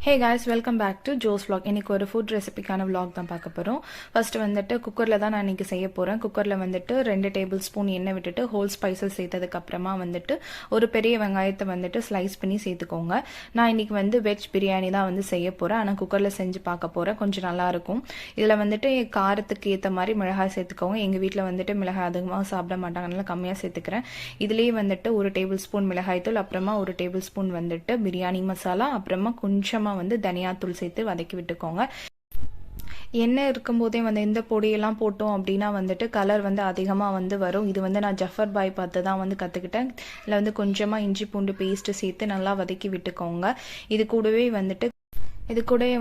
Hey guys, welcome back to Jo's vlog. இன்னைக்கு ஒரு food ரெசிபிக்கான vlog தான் பார்க்க போகிறோம். ஃபர்ஸ்ட் வந்துட்டு குக்கரில் தான் நான் இன்னைக்கு செய்ய போகிறேன். குக்கரில் வந்துட்டு 2 டேபிள் ஸ்பூன் எண்ணெய் விட்டுட்டு ஹோல் ஸ்பைசஸ் சேர்த்ததுக்கு அப்புறமா வந்துட்டு ஒரு பெரிய வெங்காயத்தை வந்துட்டு ஸ்லைஸ் பண்ணி சேர்த்துக்கோங்க. நான் இன்னைக்கு வந்து வெஜ் பிரியாணி தான் வந்து செய்ய போகிறேன். ஆனால் குக்கரில் செஞ்சு பார்க்க போகிறேன். கொஞ்சம் நல்லாயிருக்கும். இதில் வந்துட்டு காரத்துக்கு ஏற்ற மாதிரி மிளகாய் சேர்த்துக்கோங்க. எங்கள் வீட்டில் வந்துட்டு மிளகாய் அதிகமாக சாப்பிட மாட்டாங்க, அதனால கம்மியாக சேர்த்துக்கிறேன். இதுலேயே வந்துட்டு ஒரு டேபிள் ஸ்பூன் மிளகாய்த்தூள், அப்புறமா ஒரு டேபிள் ஸ்பூன் வந்துட்டு பிரியாணி மசாலா, அப்புறமா கொஞ்சமாக வந்து தனியாத்தூள் சேர்த்து வதக்கி விட்டுக்கோங்க. எண்ணெய் இருக்கும்போதே வந்து இந்த பொடியெல்லாம் போட்டோம் அப்படின்னா வந்துட்டு கலர் வந்து அதிகமாக வந்து வரும். இது வந்து நான் ஜஃபர் பாய் பார்த்து தான் வந்து கற்றுக்கிட்டேன். இதில் வந்து கொஞ்சமாக இஞ்சி பூண்டு பேஸ்ட்டு சேர்த்து நல்லா வதக்கி விட்டுக்கோங்க. இது கூடவே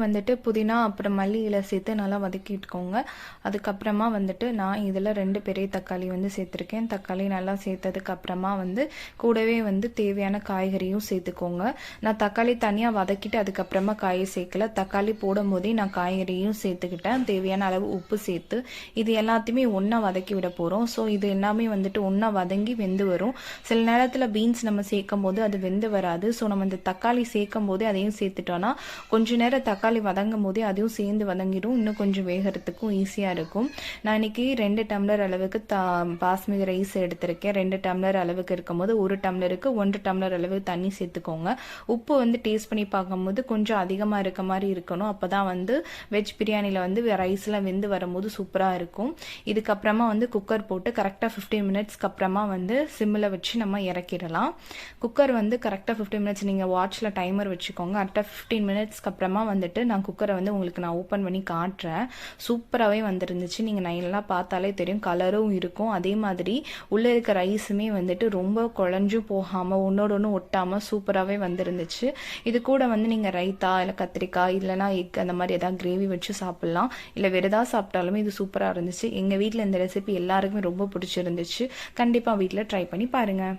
வந்துட்டு புதினா அப்புறம் மல்லி இலை சேர்த்து நல்லா வதக்கிட்டுக்கோங்க. அதுக்கப்புறமா வந்துட்டு நான் இதில் 2 பெரிய தக்காளி வந்து சேர்த்துருக்கேன். தக்காளி நல்லா சேர்த்ததுக்கு அப்புறமா வந்து கூடவே வந்து தேவையான காய்கறியும் சேர்த்துக்கோங்க. நான் தக்காளி தனியாக வதக்கிட்டு அதுக்கப்புறமா காயை சேர்க்கல. தக்காளி போடும் போதே நான் காய்கறியும் சேர்த்துக்கிட்டேன். தேவையான அளவு உப்பு சேர்த்து இது எல்லாத்தையுமே ஒன்றா வதக்கி விட போகிறோம். ஸோ இது எல்லாமே வந்துட்டு ஒன்றா வதங்கி வெந்து வரும். சில நேரத்தில் பீன்ஸ் நம்ம சேர்க்கும் போது அது வெந்து வராது. ஸோ நம்ம இந்த தக்காளி சேர்க்கும் போதே அதையும் சேர்த்துட்டோன்னா கொஞ்சம் நேரம் தக்காளி வதங்கும் போதே அதையும் சேர்ந்து வதங்கிடும். இன்னும் கொஞ்சம் வேகிறதுக்கும் ஈஸியாக இருக்கும். நான் இன்னைக்கு 2 டம்ளர் அளவுக்கு பாஸ்மதி ரைஸ் எடுத்திருக்கேன். 2 டம்ளர் அளவுக்கு இருக்கும்போது 1 டம்ளருக்கு 1 டம்ளர் அளவுக்கு தண்ணி சேர்த்துக்கோங்க. உப்பு வந்து டேஸ்ட் பண்ணி பார்க்கும்போது கொஞ்சம் அதிகமாக இருக்க மாதிரி இருக்கணும். அப்போ தான் வந்து வெஜ் பிரியாணியில் வந்து ரைஸ்லாம் வெந்து வரும்போது சூப்பராக இருக்கும். இதுக்கப்புறமா வந்து குக்கர் போட்டு கரெக்டாக 15 மினிட்ஸ்க்கு அப்புறமா வந்து சிம்மில் வச்சு நம்ம இறக்கிடலாம். குக்கர் வந்து கரெக்டாக 15 மினிட்ஸ் நீங்கள் வாட்சில் டைமர் வச்சுக்கோங்க. கரெக்டாக 15 மினிட்ஸ்க்கு அப்புறமா வந்துட்டு நான் குக்கரை வந்து உங்களுக்கு நான் ஓப்பன் பண்ணி காட்டுறேன். சூப்பராகவே வந்துருந்துச்சு. நீங்கள் நல்லா பார்த்தாலே தெரியும், கலரும் இருக்கும். அதே மாதிரி உள்ளே இருக்க ரைஸுமே வந்துட்டு ரொம்ப குழஞ்சும் போகாமல் ஒன்றோட ஒன்று ஒட்டாமல் சூப்பராகவே வந்துருந்துச்சு. இது கூட வந்து நீங்கள் ரைத்தா இல்லை கத்திரிக்காய் இல்லைனா எக் அந்த மாதிரி எதாவது கிரேவி வச்சு சாப்பிட்லாம். இல்லை வேறு எதாவது சாப்பிட்டாலுமே இது சூப்பராக இருந்துச்சு. எங்கள் வீட்டில் இந்த ரெசிபி எல்லாருக்குமே ரொம்ப பிடிச்சிருந்துச்சு. கண்டிப்பாக வீட்டில் ட்ரை பண்ணி பாருங்கள்.